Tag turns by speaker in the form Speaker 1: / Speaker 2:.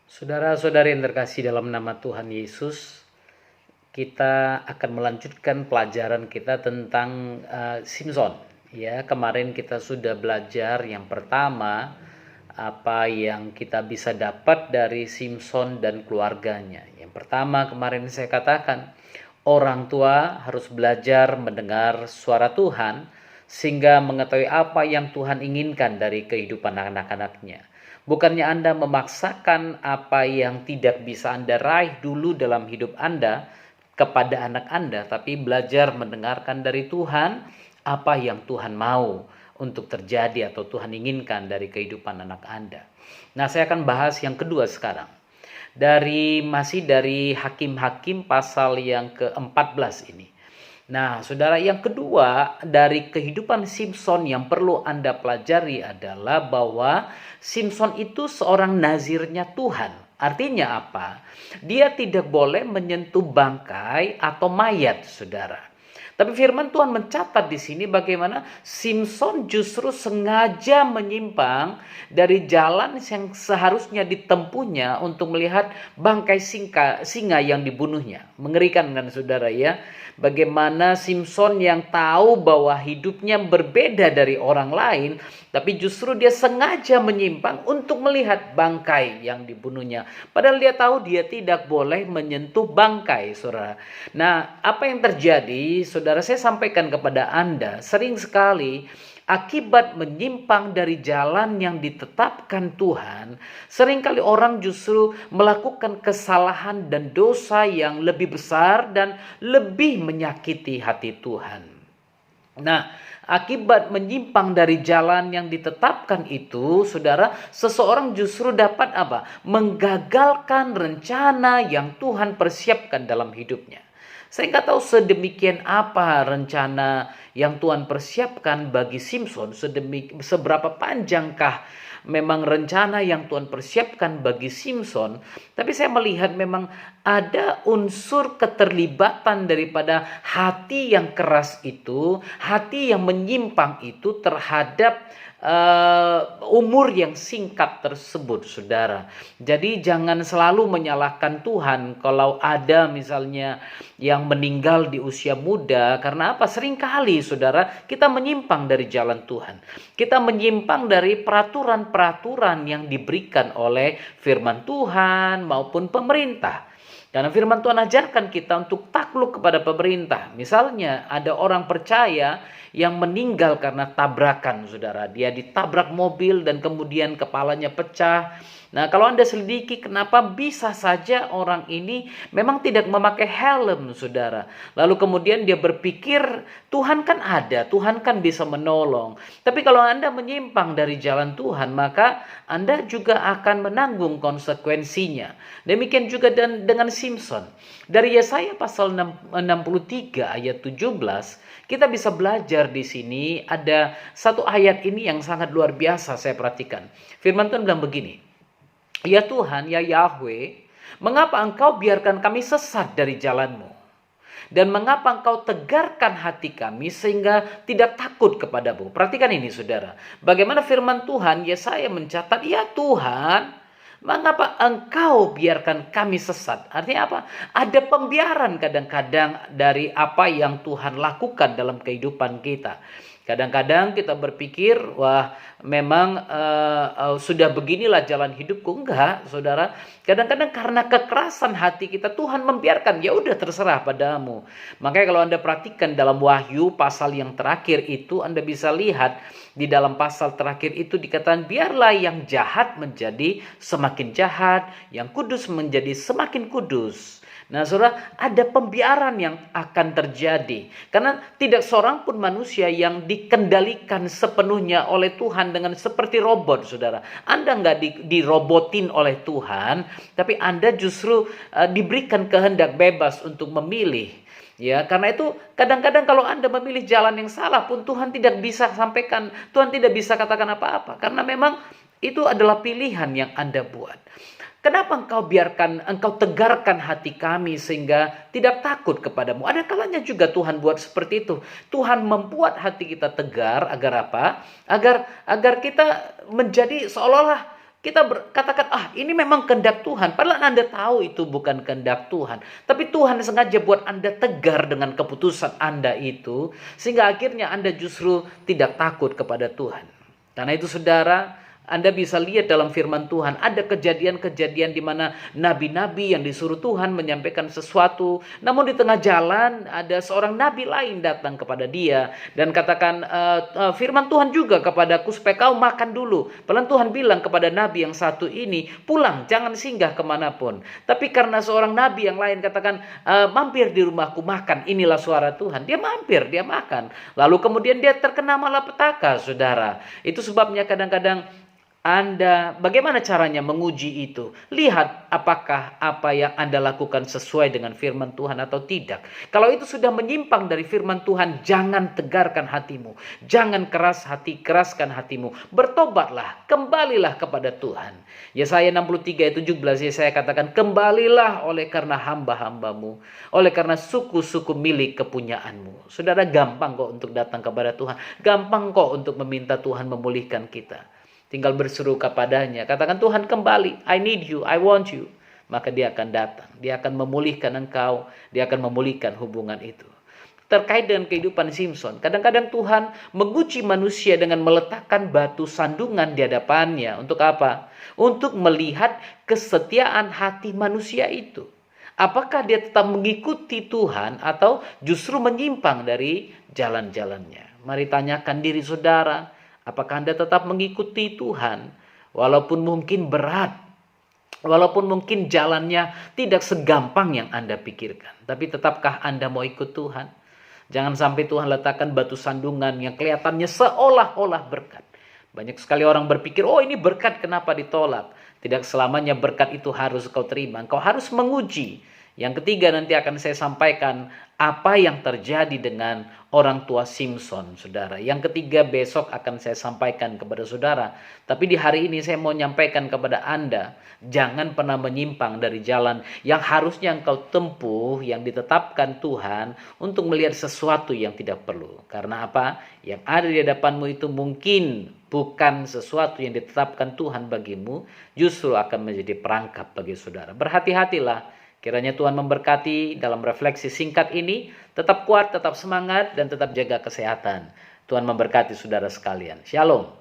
Speaker 1: Saudara-saudari yang terkasih dalam nama Tuhan Yesus, kita akan melanjutkan pelajaran kita tentang Simson. Ya, kemarin kita sudah belajar yang pertama apa yang kita bisa dapat dari Simson dan keluarganya. Yang pertama kemarin saya katakan, orang tua harus belajar mendengar suara Tuhan sehingga mengetahui apa yang Tuhan inginkan dari kehidupan anak-anaknya. Bukannya Anda memaksakan apa yang tidak bisa Anda raih dulu dalam hidup Anda kepada anak Anda, tapi belajar mendengarkan dari Tuhan apa yang Tuhan mau untuk terjadi atau Tuhan inginkan dari kehidupan anak Anda. Nah, saya akan bahas yang kedua sekarang. Masih dari Hakim-Hakim pasal yang ke-14 ini. Nah, saudara, yang kedua dari kehidupan Simson yang perlu Anda pelajari adalah bahwa Simson itu seorang nazirnya Tuhan. Artinya apa? Dia tidak boleh menyentuh bangkai atau mayat, saudara. Tapi firman Tuhan mencatat di sini bagaimana Simson justru sengaja menyimpang dari jalan yang seharusnya ditempuhnya untuk melihat bangkai singa yang dibunuhnya. Mengerikan kan saudara ya? Bagaimana Simson yang tahu bahwa hidupnya berbeda dari orang lain, tapi justru dia sengaja menyimpang untuk melihat bangkai yang dibunuhnya. Padahal dia tahu dia tidak boleh menyentuh bangkai, saudara. Nah, apa yang terjadi, saudara, saya sampaikan kepada Anda, sering sekali akibat menyimpang dari jalan yang ditetapkan Tuhan, seringkali orang justru melakukan kesalahan dan dosa yang lebih besar dan lebih menyakiti hati Tuhan. Nah, akibat menyimpang dari jalan yang ditetapkan itu, saudara, seseorang justru dapat apa? Menggagalkan rencana yang Tuhan persiapkan dalam hidupnya. Saya nggak tahu sedemikian apa rencana yang Tuhan persiapkan bagi Simson, seberapa panjangkah memang rencana yang Tuhan persiapkan bagi Simson, tapi saya melihat memang ada unsur keterlibatan daripada hati yang keras itu, hati yang menyimpang itu terhadap umur yang singkat tersebut, saudara. Jadi jangan selalu menyalahkan Tuhan kalau ada misalnya yang meninggal di usia muda. Karena apa? Seringkali, saudara, kita menyimpang dari jalan Tuhan. Kita menyimpang dari peraturan-peraturan yang diberikan oleh firman Tuhan maupun pemerintah. Karena firman Tuhan ajarkan kita untuk takluk kepada pemerintah. Misalnya ada orang percaya yang meninggal karena tabrakan, saudara. Dia ditabrak mobil dan kemudian kepalanya pecah. Nah, kalau Anda selidiki kenapa bisa saja orang ini memang tidak memakai helm, saudara. Lalu kemudian dia berpikir Tuhan kan ada, Tuhan kan bisa menolong. Tapi kalau Anda menyimpang dari jalan Tuhan, maka Anda juga akan menanggung konsekuensinya. Demikian juga dengan Simson. Dari Yesaya pasal 63 ayat 17, kita bisa belajar di sini ada satu ayat ini yang sangat luar biasa saya perhatikan. Firman Tuhan bilang begini, "Ya Tuhan, ya Yahweh, mengapa engkau biarkan kami sesat dari jalanmu? Dan mengapa engkau tegarkan hati kami sehingga tidak takut kepadamu?" Perhatikan ini, saudara. Bagaimana firman Tuhan, Yesaya mencatat, "Ya Tuhan, mengapa engkau biarkan kami sesat?" Artinya apa? Ada pembiaran kadang-kadang dari apa yang Tuhan lakukan dalam kehidupan kita. Kadang-kadang kita berpikir, wah memang sudah beginilah jalan hidupku. Enggak, saudara. Kadang-kadang karena kekerasan hati kita, Tuhan membiarkan, ya udah terserah padamu. Makanya kalau Anda perhatikan dalam Wahyu pasal yang terakhir itu, Anda bisa lihat di dalam pasal terakhir itu dikatakan, biarlah yang jahat menjadi semakin jahat, yang kudus menjadi semakin kudus. Nah, saudara, ada pembiaran yang akan terjadi. Karena tidak seorang pun manusia yang dikendalikan sepenuhnya oleh Tuhan dengan seperti robot, saudara. Anda nggak dirobotin oleh Tuhan, tapi Anda justru diberikan kehendak bebas untuk memilih. Ya, karena itu kadang-kadang kalau Anda memilih jalan yang salah pun Tuhan tidak bisa sampaikan, Tuhan tidak bisa katakan apa-apa. Karena memang itu adalah pilihan yang Anda buat. Kenapa engkau tegarkan hati kami sehingga tidak takut kepadamu? Ada kalanya juga Tuhan buat seperti itu. Tuhan membuat hati kita tegar agar apa? Agar kita menjadi seolah-olah Kita katakan, ini memang kehendak Tuhan. Padahal Anda tahu itu bukan kehendak Tuhan. Tapi Tuhan sengaja buat Anda tegar dengan keputusan Anda itu. Sehingga akhirnya Anda justru tidak takut kepada Tuhan. Karena itu saudara, Anda bisa lihat dalam firman Tuhan, ada kejadian-kejadian di mana nabi-nabi yang disuruh Tuhan menyampaikan sesuatu, namun di tengah jalan ada seorang nabi lain datang kepada dia dan katakan, firman Tuhan juga kepadaku supaya kau makan dulu. Padahal Tuhan bilang kepada nabi yang satu ini, pulang, jangan singgah kemanapun. Tapi karena seorang nabi yang lain katakan, mampir di rumahku makan, inilah suara Tuhan. Dia mampir, dia makan. Lalu kemudian dia terkena malapetaka, saudara. Itu sebabnya kadang-kadang Anda bagaimana caranya menguji itu? Lihat apakah apa yang Anda lakukan sesuai dengan firman Tuhan atau tidak. Kalau itu sudah menyimpang dari firman Tuhan, jangan tegarkan hatimu. Jangan keras hati, keraskan hatimu. Bertobatlah, kembalilah kepada Tuhan. Yesaya 63 ayat 17 Yesaya katakan, kembalilah oleh karena hamba-hambamu, oleh karena suku-suku milik kepunyaanmu. Saudara, gampang kok untuk datang kepada Tuhan. Gampang kok untuk meminta Tuhan memulihkan kita. Tinggal berseru kepadanya. Katakan, Tuhan kembali. I need you. I want you. Maka dia akan datang. Dia akan memulihkan engkau. Dia akan memulihkan hubungan itu. Terkait dengan kehidupan Simson. Kadang-kadang Tuhan menguji manusia dengan meletakkan batu sandungan di hadapannya. Untuk apa? Untuk melihat kesetiaan hati manusia itu. Apakah dia tetap mengikuti Tuhan atau justru menyimpang dari jalan-jalannya? Mari tanyakan diri saudara. Apakah Anda tetap mengikuti Tuhan? Walaupun mungkin berat. Walaupun mungkin jalannya tidak segampang yang Anda pikirkan. Tapi tetapkah Anda mau ikut Tuhan? Jangan sampai Tuhan letakkan batu sandungan yang kelihatannya seolah-olah berkat. Banyak sekali orang berpikir, ini berkat, kenapa ditolak? Tidak selamanya berkat itu harus kau terima. Kau harus menguji. Yang ketiga nanti akan saya sampaikan apa yang terjadi dengan orang tua Simson, saudara. Yang ketiga besok akan saya sampaikan kepada saudara. Tapi di hari ini saya mau nyampaikan kepada Anda, jangan pernah menyimpang dari jalan yang harusnya engkau tempuh, yang ditetapkan Tuhan untuk melihat sesuatu yang tidak perlu. Karena apa? Yang ada di hadapanmu itu mungkin bukan sesuatu yang ditetapkan Tuhan bagimu, justru akan menjadi perangkap bagi saudara. Berhati-hatilah. Kiranya Tuhan memberkati dalam refleksi singkat ini. Tetap kuat, tetap semangat, dan tetap jaga kesehatan. Tuhan memberkati saudara sekalian. Shalom.